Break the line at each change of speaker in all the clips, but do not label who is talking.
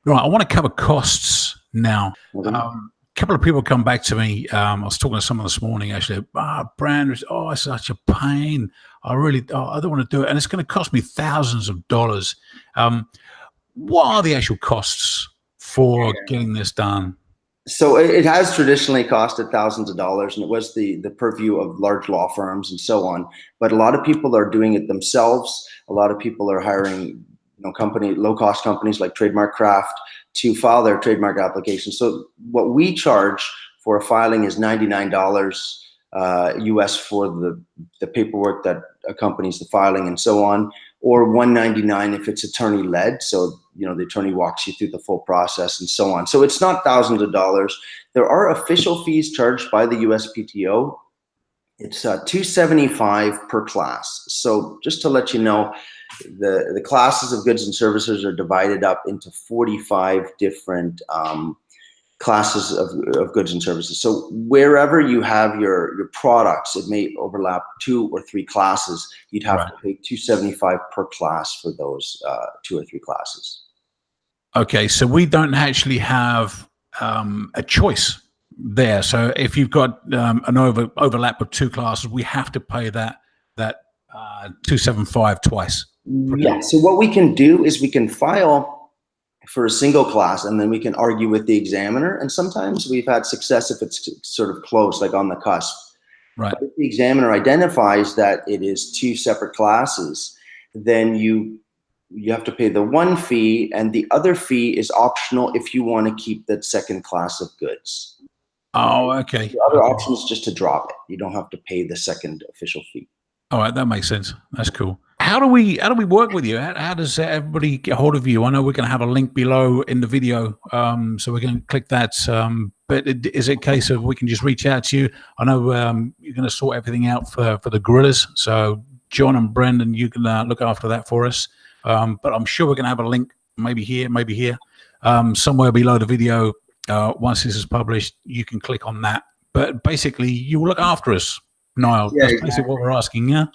Right, I want to cover costs now.
Okay.
A couple of people come back to me. I was talking to someone this morning, actually. Brand, it's such a pain. I don't want to do it. And it's going to cost me thousands of dollars. What are the actual costs for getting this done?
So it has traditionally costed thousands of dollars, and it was the purview of large law firms and so on. But a lot of people are doing it themselves. A lot of people are hiring, low cost companies like Trademarkraft to file their trademark application. So what we charge for a filing is $99 US for the paperwork that accompanies the filing and so on, or $199 if it's attorney led. So the attorney walks you through the full process and so on. So it's not thousands of dollars. There are official fees charged by the USPTO. It's $275 per class. So just to let you know, the classes of goods and services are divided up into 45 different classes of goods and services. So wherever you have your products, it may overlap 2 or 3 classes. You'd have to pay $275 per class for those 2 or 3 classes.
Okay, so we don't actually have a choice there. So if you've got an overlap of 2 classes, we have to pay that $275 twice.
Yeah. So what we can do is we can file for a single class, and then we can argue with the examiner. And sometimes we've had success if it's sort of close, like on the cusp.
Right.
But if the examiner identifies that it is 2 separate classes, then you have to pay the one fee, and the other fee is optional if you want to keep that second class of goods.
Oh, okay.
The other option is just to drop it. You don't have to pay the second official fee.
All right, that makes sense. That's cool. How do we work with you? How does everybody get hold of you? I know we're going to have a link below in the video, so we're going to click that. But is it a case of we can just reach out to you? I know you're going to sort everything out for the Gorillaz. So John and Brendan, you can look after that for us. But I'm sure we're going to have a link, maybe here, somewhere below the video. Once this is published, you can click on that. But basically, you will look after us, Nyall.
Yeah,
that's basically what we're asking, yeah?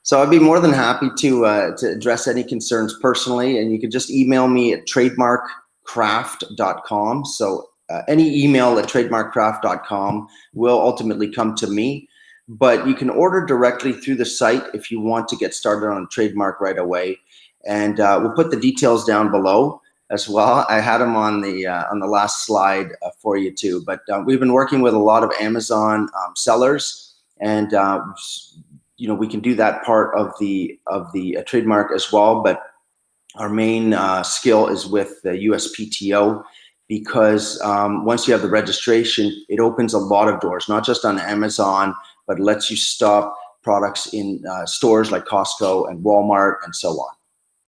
So I'd be more than happy to address any concerns personally, and you can just email me at trademarkraft.com. So any email at trademarkraft.com will ultimately come to me, but you can order directly through the site if you want to get started on a trademark right away. And we'll put the details down below as well. I had them on the last slide for you too. But we've been working with a lot of Amazon sellers, and we can do that part of the trademark as well. But our main skill is with the USPTO, because once you have the registration, it opens a lot of doors, not just on Amazon, but lets you stock products in stores like Costco and Walmart and so on.